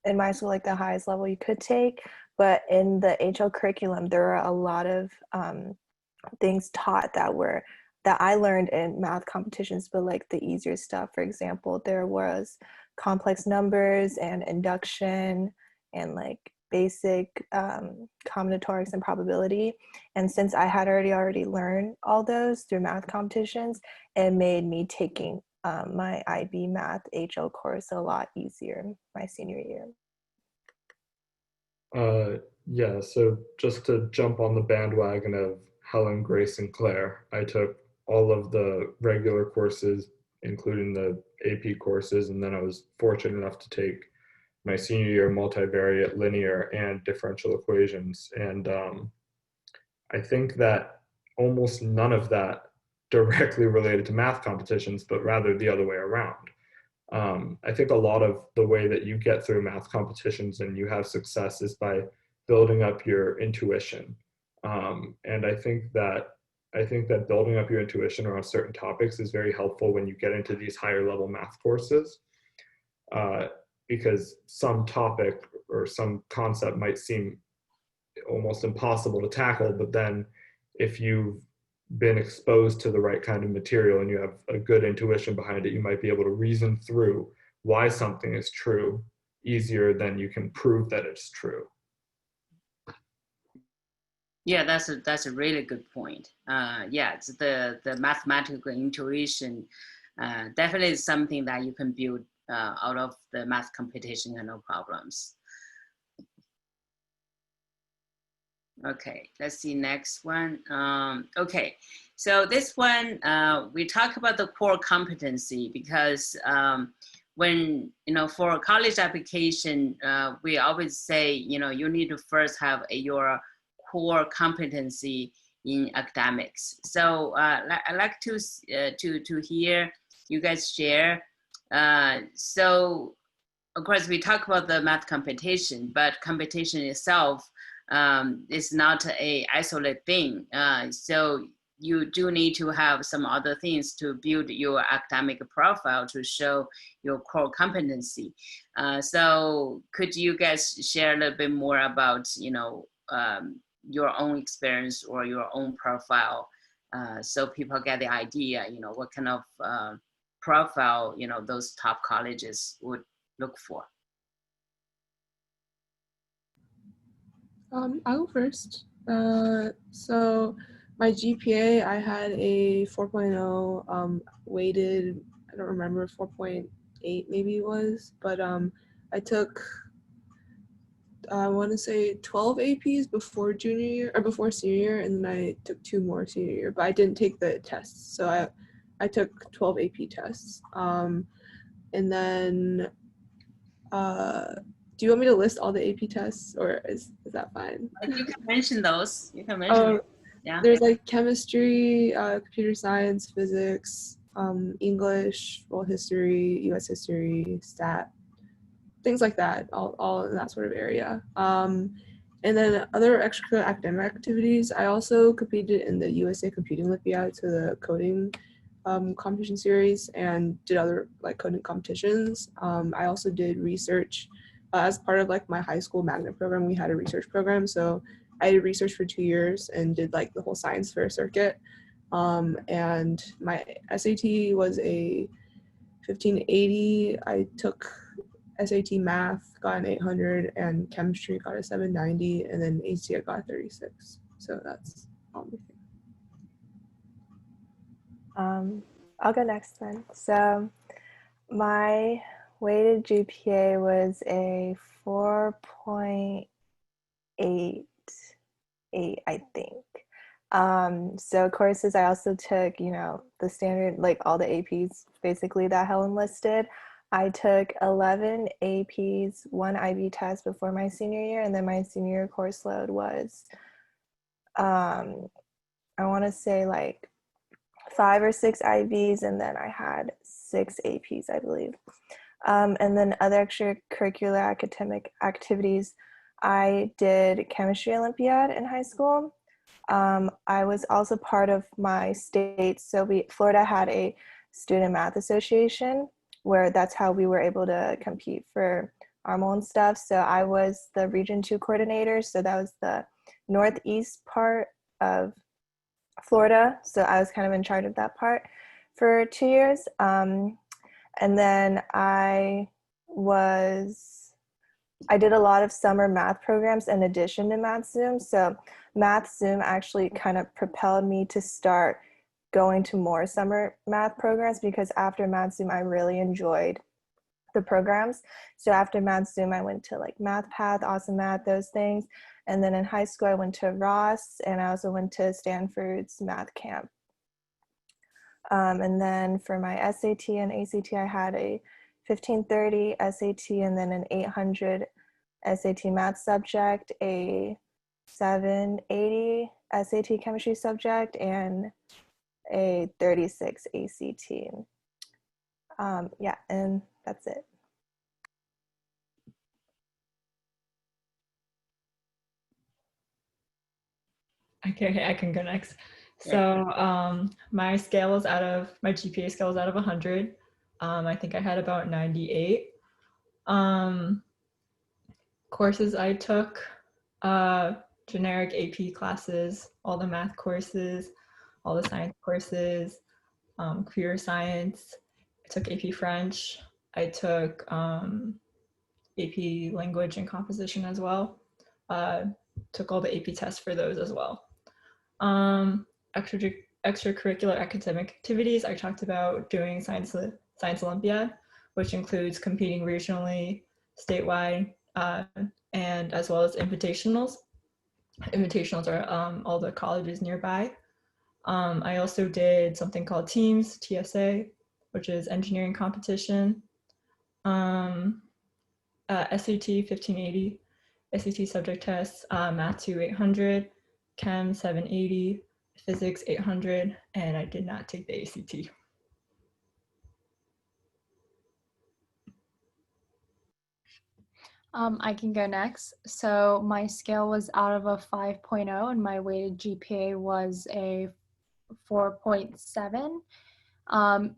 in my school like the highest level you could take. But in the HL curriculum, there are a lot of things taught that I learned in math competitions, but like the easier stuff. For example, there was complex numbers and induction and like basic combinatorics and probability. And since I had already learned all those through math competitions, it made me taking my IB Math HL course a lot easier my senior year. Yeah, so just to jump on the bandwagon of Helen, Grace, and Claire, I took all of the regular courses, including the AP courses, and then I was fortunate enough to take my senior year multivariate, linear, and differential equations. And I think that almost none of that directly related to math competitions, but rather the other way around. I think a lot of the way that you get through math competitions and you have success is by building up your intuition. And I think that building up your intuition around certain topics is very helpful when you get into these higher level math courses, because some topic or some concept might seem almost impossible to tackle, but then if you've been exposed to the right kind of material and you have a good intuition behind it, you might be able to reason through why something is true easier than you can prove that it's true. Yeah, that's a really good point. Yeah, it's the mathematical intuition definitely is something that you can build out of the math competition and no problems. Okay, let's see next one. Okay, so this one, we talk about the core competency because when, for a college application, we always say, you need to first have your core competency in academics. So I'd like to hear you guys share. So of course we talk about the math competition, but competition itself is not a isolated thing. So you do need to have some other things to build your academic profile to show your core competency. So could you guys share a little bit more about, your own experience or your own profile, so people get the idea, what kind of profile, those top colleges would look for? I'll go first. So my GPA, I had a 4.0 weighted, I don't remember, 4.8 maybe it was, but I took, I want to say 12 APs before junior year or before senior year, and then I took 2 more senior year, but I didn't take the tests. So I took 12 AP tests. And then, do you want me to list all the AP tests, or is that fine? You can mention those. You can mention. Yeah. There's like chemistry, computer science, physics, English, world history, U.S. history, stat, things like that, all in that sort of area. And then other extracurricular academic activities, I also competed in the USA Computing Olympiad, so the coding competition series, and did other like coding competitions. I also did research as part of like my high school magnet program. We had a research program, so I did research for 2 years and did like the whole science fair circuit. And my SAT was a 1580. I took SAT math, got an 800, and chemistry got a 790, and then ACT I got a 36. So that's all my thing. I'll go next then. So my weighted GPA was a 4.88, I think. So courses I also took, the standard, like all the APs basically that Helen listed. I took 11 APs, 1 IB test before my senior year, and then my senior year course load was, I want to say like 5 or 6 IBs, and then I had 6 APs, I believe. And then other extracurricular academic activities, I did chemistry Olympiad in high school. I was also part of my state, so Florida had a student math association where that's how we were able to compete for our own stuff. So I was the Region 2 coordinator, so that was the northeast part of Florida. So I was kind of in charge of that part for 2 years. And then I did a lot of summer math programs in addition to Math Zoom. So Math Zoom actually kind of propelled me to start going to more summer math programs, because after Math Zoom, I really enjoyed the programs. So after Math Zoom, I went to like MathPath, Awesome Math, those things. And then in high school, I went to Ross, and I also went to Stanford's math camp. And then for my SAT and ACT, I had a 1530 SAT, and then an 800 SAT math subject, a 780 SAT chemistry subject, and a 36 ACT. Yeah, and that's it. Okay, I can go next. So my GPA scale was out of 100. I think I had about 98. Courses I took, generic AP classes, all the math courses, all the science courses, computer science. I took AP French. I took AP language and composition as well. Took all the AP tests for those as well. Extracurricular academic activities, I talked about doing Science Olympiad, which includes competing regionally, statewide, and as well as invitationals. Invitationals are all the colleges nearby. I also did something called Teams, TSA, which is engineering competition. SAT 1580, SAT subject tests, Math 2 800, Chem 780, Physics 800, and I did not take the ACT. I can go next. So my scale was out of a 5.0 and my weighted GPA was a 4.7.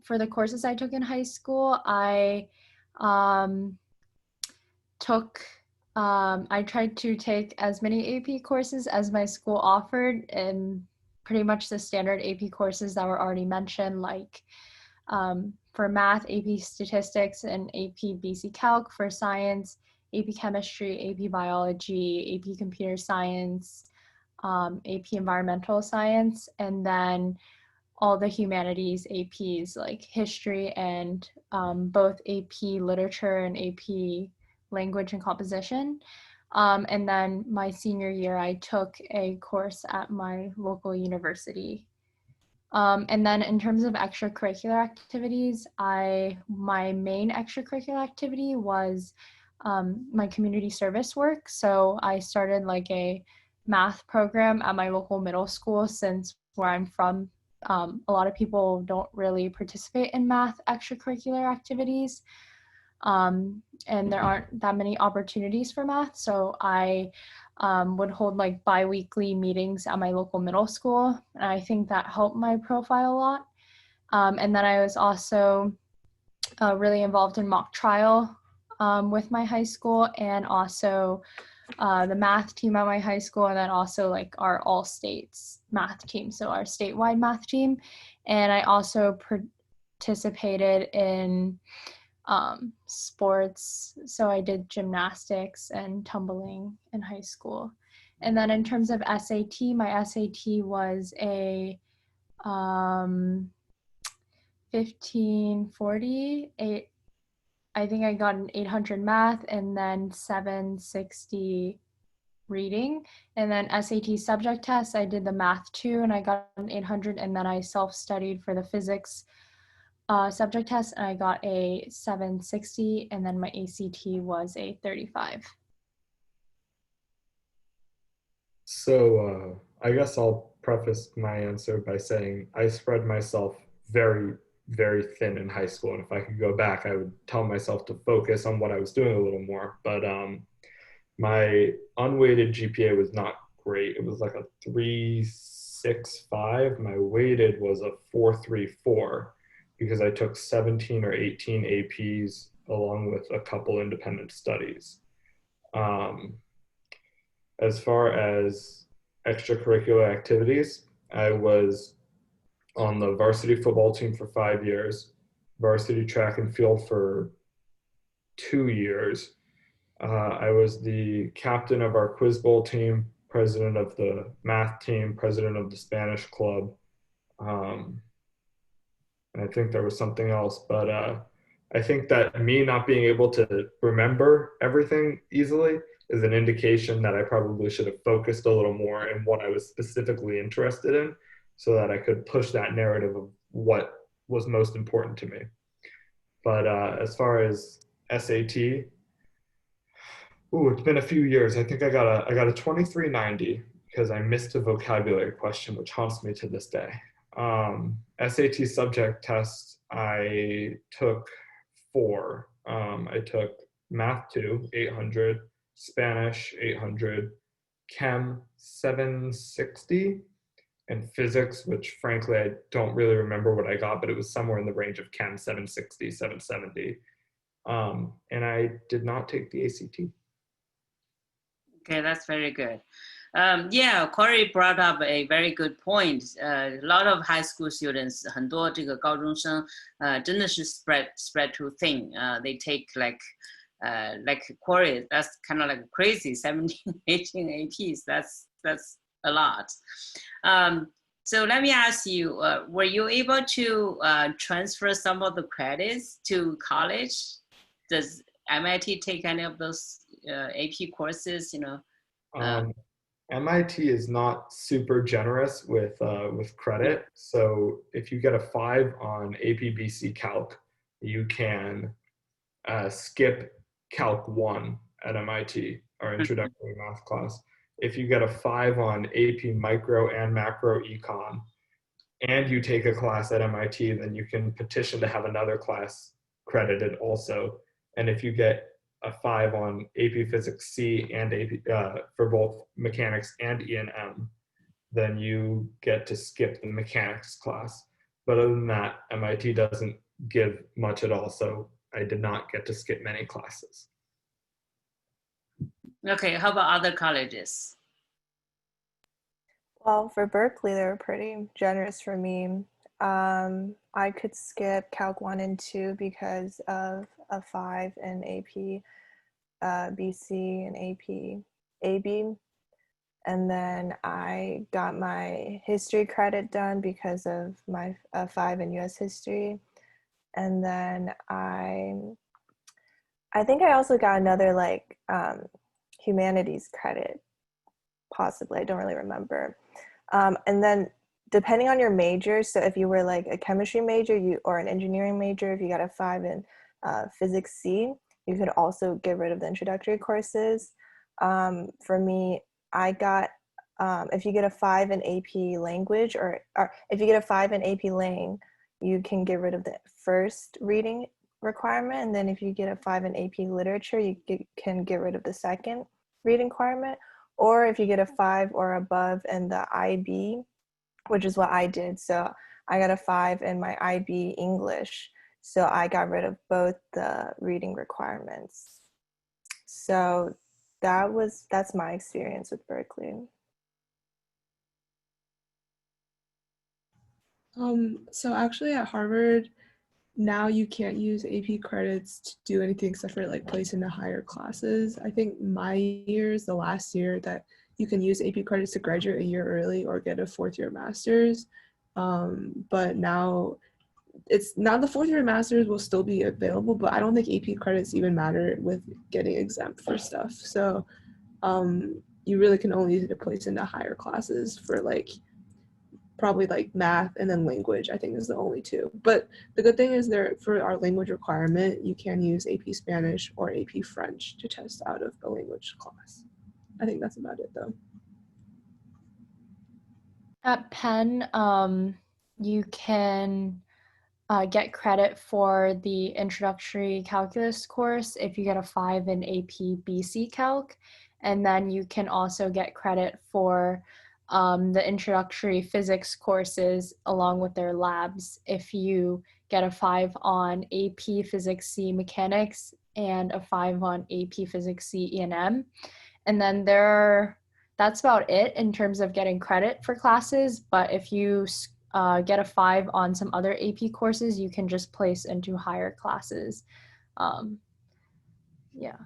For the courses I took in high school, I tried to take as many AP courses as my school offered, and pretty much the standard AP courses that were already mentioned, like for math, AP statistics and AP BC Calc. For science, AP chemistry, AP biology, AP computer science, AP environmental science, and then all the humanities APs like history and both AP literature and AP language and composition. And then my senior year, I took a course at my local university. And then in terms of extracurricular activities, my main extracurricular activity was my community service work. So I started like a math program at my local middle school, since where I'm from, a lot of people don't really participate in math extracurricular activities. And there aren't that many opportunities for math. So I would hold like bi-weekly meetings at my local middle school. And I think that helped my profile a lot. And then I was also really involved in mock trial with my high school, and also the math team at my high school, and then also like our all states math team, so our statewide math team. And I also participated in sports, so I did gymnastics and tumbling in high school. And then in terms of SAT, my SAT was a 1540. I think I got an 800 math and then 760 reading. And then SAT subject test, I did the math 2 and I got an 800, and then I self-studied for the physics subject test, and I got a 760, and then my ACT was a 35. So I guess I'll preface my answer by saying I spread myself very, very thin in high school. And if I could go back, I would tell myself to focus on what I was doing a little more. But my unweighted GPA was not great. It was like a 3.65. My weighted was a 4.34 because I took 17 or 18 APs along with a couple independent studies. As far as extracurricular activities, I was on the varsity football team for 5 years, varsity track and field for 2 years. I was the captain of our quiz bowl team, president of the math team, president of the Spanish club. And I think there was something else, but I think that me not being able to remember everything easily is an indication that I probably should have focused a little more in what I was specifically interested in so that I could push that narrative of what was most important to me. But as far as SAT, it's been a few years. I think I got a 2390 because I missed a vocabulary question, which haunts me to this day. SAT subject tests, I took 4. I took Math 2, 800, Spanish, 800, Chem, 760, and Physics, which frankly, I don't really remember what I got, but it was somewhere in the range of Chem, 760, 770. And I did not take the ACT. Okay, that's very good. Yeah, Cory brought up a very good point. A lot of high school students, 很多这个高中生，真的是 spread too thin. They take like Cory, that's kind of like crazy. 17, 18 APs. That's a lot. So let me ask you, were you able to transfer some of the credits to college? Does MIT take any of those AP courses? MIT is not super generous with credit. So if you get a 5 on AP/BC Calc, you can skip Calc 1 at MIT, our introductory math class. If you get a 5 on AP Micro and Macro Econ, and you take a class at MIT, then you can petition to have another class credited also. And if you get a 5 on AP Physics C and AP for both mechanics and E&M, then you get to skip the mechanics class. But other than that, MIT doesn't give much at all, so I did not get to skip many classes. Okay, how about other colleges? Well, for Berkeley, they were pretty generous for me. I could skip Calc 1 and 2 because of a 5 in AP BC and AP AB. And then I got my history credit done because of my 5 in US history. And then I think I also got another like humanities credit, possibly. I don't really remember. And then depending on your major, so if you were like a chemistry major or an engineering major, if you got a 5 in Physics C, you could also get rid of the introductory courses. For me, I got, if you get a 5 in AP language or if you get a 5 in AP Lang, you can get rid of the first reading requirement. And then if you get a 5 in AP literature, you can get rid of the second reading requirement. Or if you get a 5 or above in the IB, which is what I did. So I got a 5 in my IB English. So I got rid of both the reading requirements. So that's my experience with Berkeley. So actually at Harvard, now you can't use AP credits to do anything except for like place into higher classes. I think my year is the last year that you can use AP credits to graduate a year early or get a 4th year master's. But now the 4th year master's will still be available, but I don't think AP credits even matter with getting exempt for stuff. So you really can only use it to place into higher classes for like probably like math and then language, I think is the only two. But the good thing is there for our language requirement, you can use AP Spanish or AP French to test out of the language class. I think that's about it though. At Penn, you can get credit for the introductory calculus course if you get a 5 in AP BC Calc, and then you can also get credit for the introductory physics courses along with their labs if you get a 5 on AP Physics C Mechanics and a 5 on AP Physics C E&M. And then that's about it in terms of getting credit for classes, but if you get a 5 on some other AP courses, you can just place into higher classes. Yeah.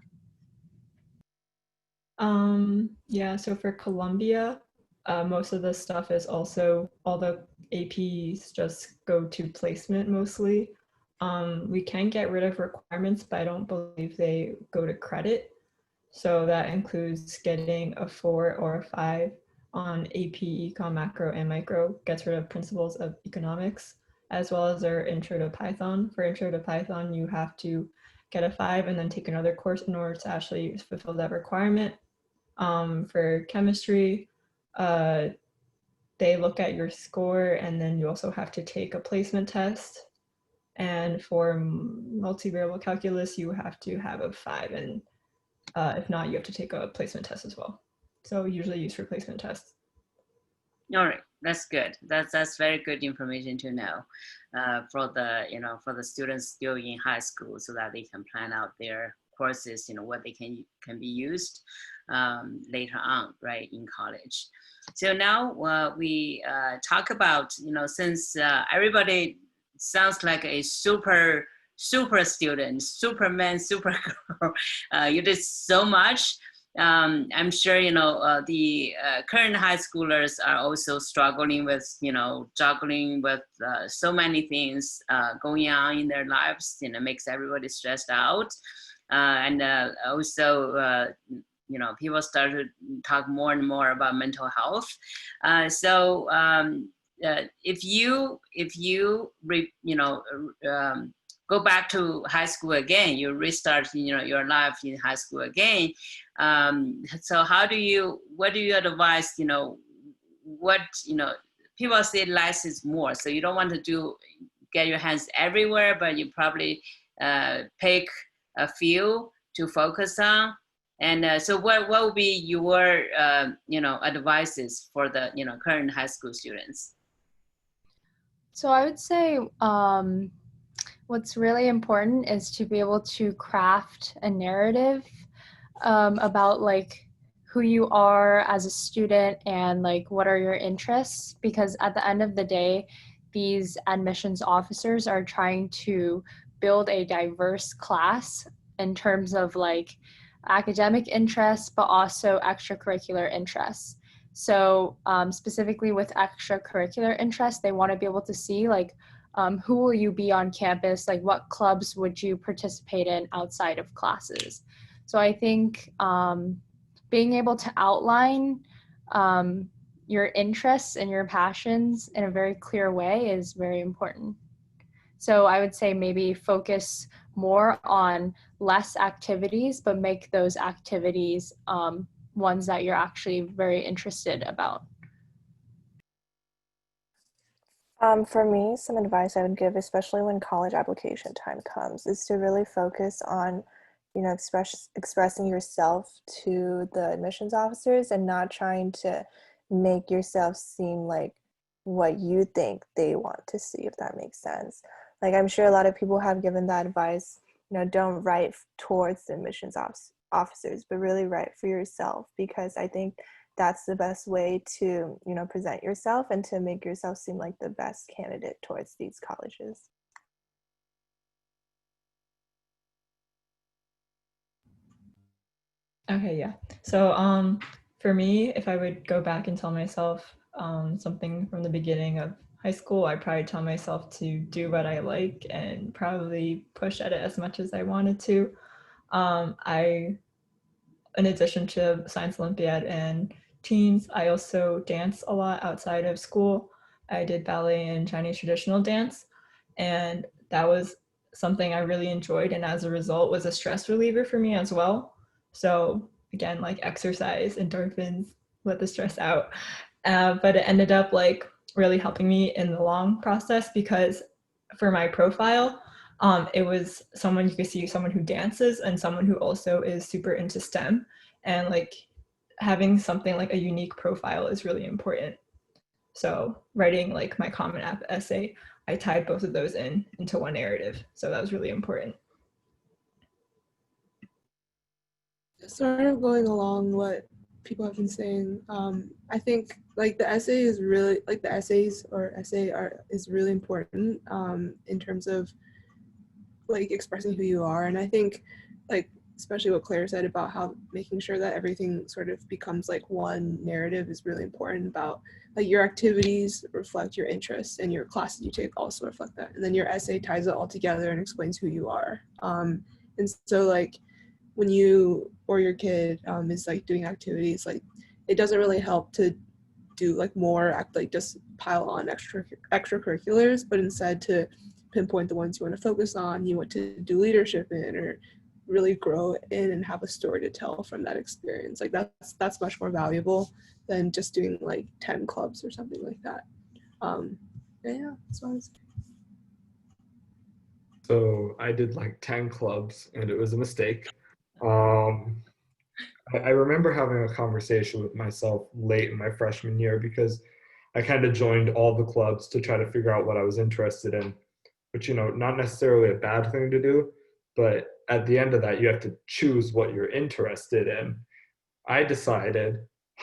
Yeah, so for Columbia, most of the stuff is also, all the APs just go to placement mostly. We can get rid of requirements, but I don't believe they go to credit. So that includes getting a 4 or a 5 on AP Econ Macro and Micro, gets rid of principles of economics, as well as their Intro to Python. For Intro to Python, you have to get a 5 and then take another course in order to actually fulfill that requirement. For chemistry, they look at your score, and then you also have to take a placement test. And for multivariable calculus, you have to have a 5, and if not, you have to take a placement test as well. So usually used for placement tests. All right, that's good. That's very good information to know for the students still in high school, so that they can plan out their courses, what they can be used later on, right, in college. So now we talk about, since everybody sounds like a super student, Superman, Supergirl, you did so much. I'm sure, the current high schoolers are also struggling with, juggling with so many things going on in their lives, makes everybody stressed out. And also, people start to talk more and more about mental health. So if you go back to high school again, you restart, your life in high school again. So what do you advise, people say less is more. So you don't want to get your hands everywhere, but you probably pick a few to focus on. And so what would be your, advices for the, current high school students? So I would say, what's really important is to be able to craft a narrative about like who you are as a student and like what are your interests, because at the end of the day, these admissions officers are trying to build a diverse class in terms of like academic interests, but also extracurricular interests. So specifically with extracurricular interests, they want to be able to see like who will you be on campus, like what clubs would you participate in outside of classes. So I think being able to outline your interests and your passions in a very clear way is very important. So I would say maybe focus more on less activities, but make those activities ones that you're actually very interested about. For me, some advice I would give, especially when college application time comes, is to really focus on, expressing yourself to the admissions officers and not trying to make yourself seem like what you think they want to see, if that makes sense. Like, I'm sure a lot of people have given that advice, don't write towards the admissions officers, but really write for yourself, because I think that's the best way to, present yourself and to make yourself seem like the best candidate towards these colleges. Okay, yeah. So for me, if I would go back and tell myself something from the beginning of high school, I'd probably tell myself to do what I like and probably push at it as much as I wanted to. In addition to Science Olympiad and teams, I also dance a lot outside of school. I did ballet and Chinese traditional dance, and that was something I really enjoyed, and as a result was a stress reliever for me as well. So again, like exercise, endorphins, let the stress out. But it ended up like really helping me in the long process, because for my profile, it was someone you could see, someone who dances and someone who also is super into STEM, and like having something like a unique profile is really important. So writing like my Common App essay, I tied both of those into one narrative. So that was really important. Sort of going along what people have been saying, I think like the essay is really, like the essays or essay is really important in terms of like expressing who you are. And I think like, especially what Claire said about how making sure that everything sort of becomes like one narrative is really important, about like your activities reflect your interests and your classes you take also reflect that. And then your essay ties it all together and explains who you are. And so like when you or your kid is like doing activities, like it doesn't really help to do like more like just pile on extracurriculars, but instead to pinpoint the ones you want to focus on, you want to do leadership in, or really grow in and have a story to tell from that experience. Like that's much more valuable than just doing like 10 clubs or something like that. Yeah, that's what I was saying. So I did like 10 clubs and it was a mistake. I remember having a conversation with myself late in my freshman year, because I kind of joined all the clubs to try to figure out what I was interested in, which, you know, not necessarily a bad thing to do, but at the end of that, you have to choose what you're interested in. I decided,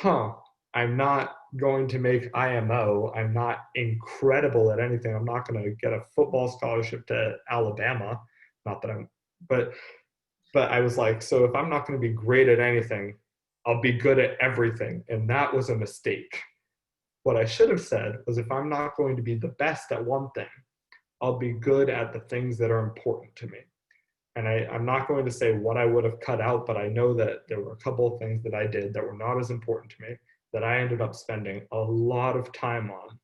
I'm not going to make IMO. I'm not incredible at anything. I'm not going to get a football scholarship to Alabama. Not that I'm, but I was like, so if I'm not going to be great at anything, I'll be good at everything. And that was a mistake. What I should have said was, if I'm not going to be the best at one thing, I'll be good at the things that are important to me. And I'm not going to say what I would have cut out, but I know that there were a couple of things that I did that were not as important to me that I ended up spending a lot of time on.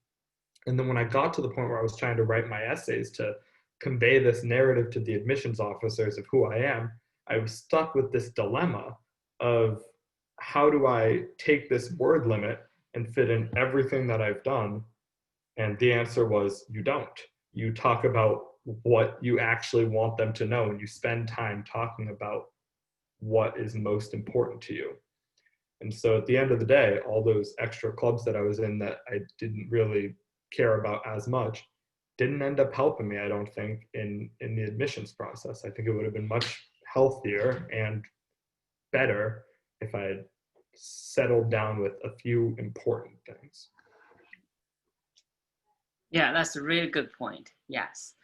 And then when I got to the point where I was trying to write my essays to convey this narrative to the admissions officers of who I am, I was stuck with this dilemma of, how do I take this word limit and fit in everything that I've done? And the answer was, you don't. You talk about what you actually want them to know, and you spend time talking about what is most important to you. And so at the end of the day, all those extra clubs that I was in that I didn't really care about as much didn't end up helping me, I don't think, in the admissions process. I think it would have been much healthier and better if I had settled down with a few important things. Yeah, that's a really good point. Yes.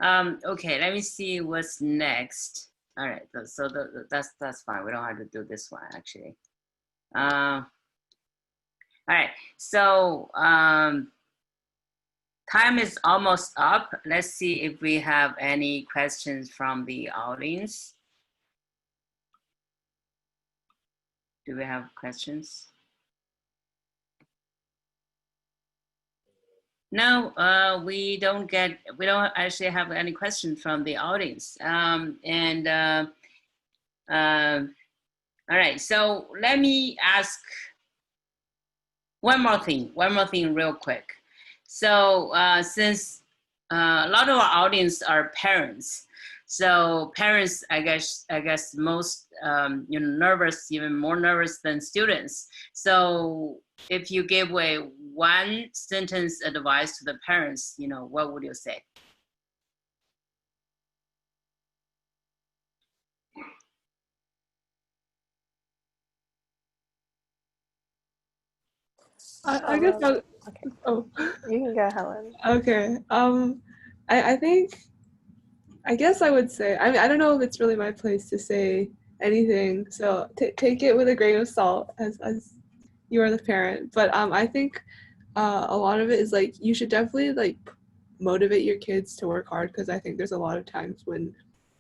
Okay, let me see what's next. All right, so that's fine. We don't have to do this one, actually. All right, so time is almost up. Let's see if we have any questions from the audience. Do we have questions? No, we don't actually have any questions from the audience. All right, so let me ask one more thing real quick. So since a lot of our audience are parents, so parents, I guess most nervous, even more nervous than students. So if you give away one sentence advice to the parents, what would you say? I guess okay. Oh, You can go, Helen. Okay. I guess I would say, I mean, I don't know if it's really my place to say anything, so take it with a grain of salt as you are the parent. But I think a lot of it is like, you should definitely like motivate your kids to work hard, because I think there's a lot of times when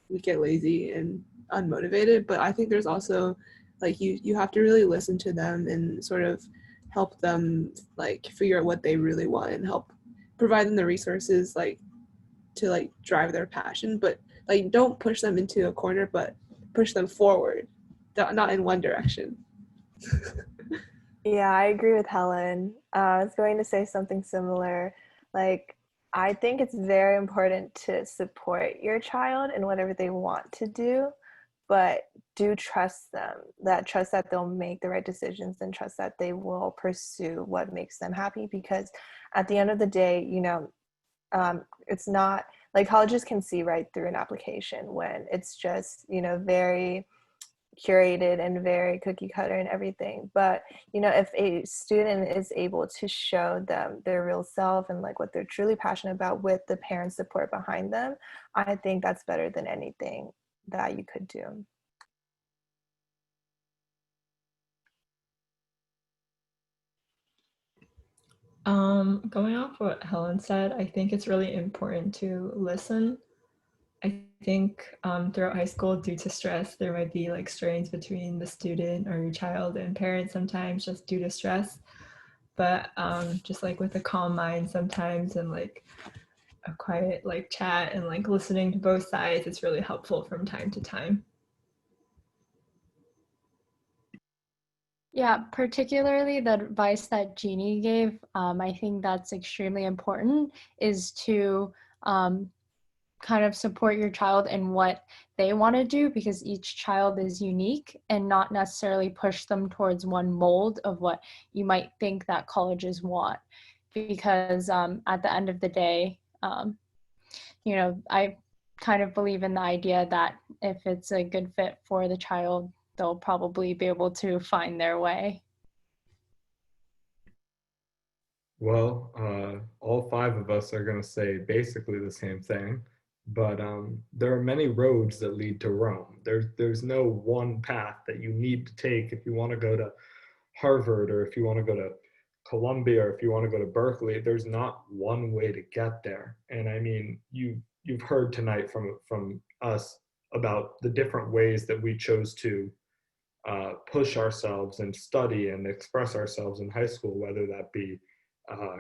we get lazy and unmotivated. But I think there's also like you have to really listen to them and sort of help them like figure out what they really want and help provide them the resources like to like drive their passion, but like don't push them into a corner, but push them forward, not in one direction. Yeah, I agree with Helen. I was going to say something similar. Like, I think it's very important to support your child in whatever they want to do, but do trust them, trust that they'll make the right decisions and trust that they will pursue what makes them happy. Because at the end of the day, you know, it's not like colleges can see right through an application when it's just, you know, very curated and very cookie cutter and everything. But you know, if a student is able to show them their real self and like what they're truly passionate about with the parent support behind them, I think that's better than anything that you could do. Going off what Helen said, I think it's really important to listen. I think throughout high school, due to stress, there might be like strains between the student or your child and parents sometimes just due to stress. But just like with a calm mind sometimes and like a quiet like chat and like listening to both sides, it's really helpful from time to time. Yeah, particularly the advice that Jeannie gave, I think that's extremely important, is to kind of support your child in what they want to do, because each child is unique, and not necessarily push them towards one mold of what you might think that colleges want. Because at the end of the day, you know, I kind of believe in the idea that if it's a good fit for the child, they'll probably be able to find their way. Well, all five of us are going to say basically the same thing, but there are many roads that lead to Rome. There's no one path that you need to take if you want to go to Harvard, or if you want to go to Columbia, or if you want to go to Berkeley. There's not one way to get there. And I mean, you've heard tonight from us about the different ways that we chose to push ourselves and study and express ourselves in high school, whether that be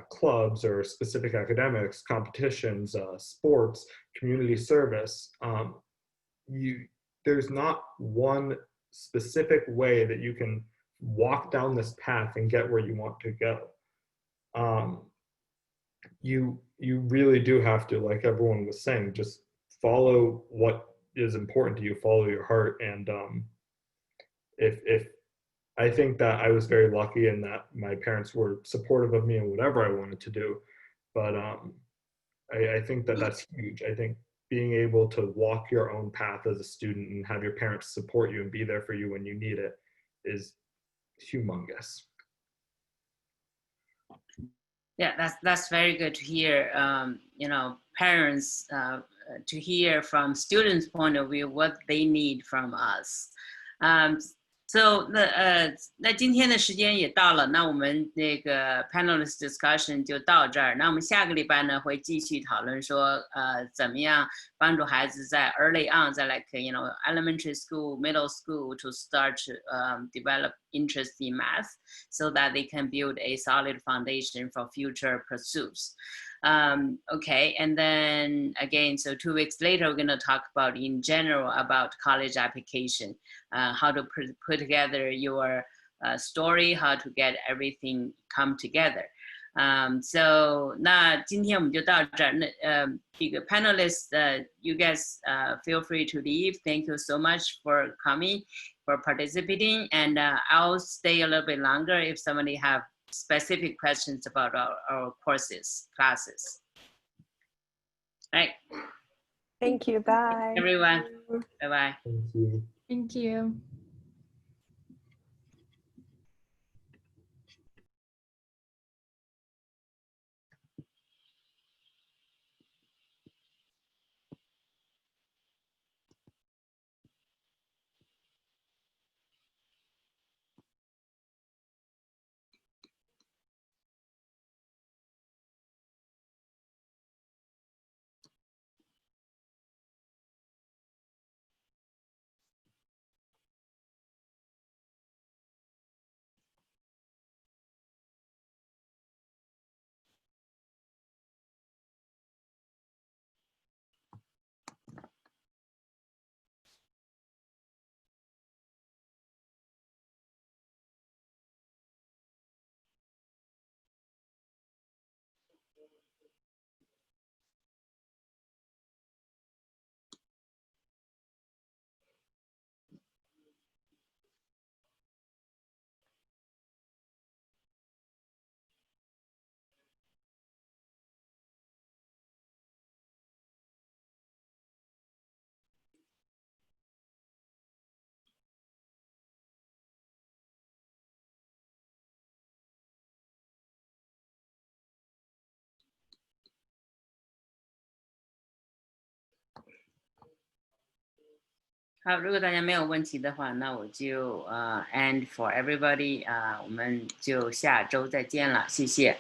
clubs or specific academics, competitions, sports, community service. There's not one specific way that you can walk down this path and get where you want to go. You really do have to, like everyone was saying, just follow what is important to you, follow your heart. And if I think that I was very lucky in that my parents were supportive of me in whatever I wanted to do. But I think that that's huge. I think being able to walk your own path as a student and have your parents support you and be there for you when you need it is humongous. Yeah, that's very good to hear. You know, parents to hear from students' point of view what they need from us. So 那今天的时间也到了，那我们那个 panelist discussion 就到这儿。那我们下个礼拜呢会继续讨论说，怎么样帮助孩子在 early on， 在 like you know elementary school, middle school to start to develop interest in math, so that they can build a solid foundation for future pursuits. Okay, and then again, so 2 weeks later, we're going to talk about in general about college application, how to put together your story, how to get everything come together. So 那今天我们就到这儿。那这个 panelists, you guys feel free to leave. Thank you so much for coming, for participating, and I'll stay a little bit longer if somebody have specific questions about our courses, classes. All right. Thank you. Bye. Everyone. Bye-bye. Thank you. Thank you. 好，如果大家没有问题的话，那我就end for everybody 我们就下周再见了，谢谢。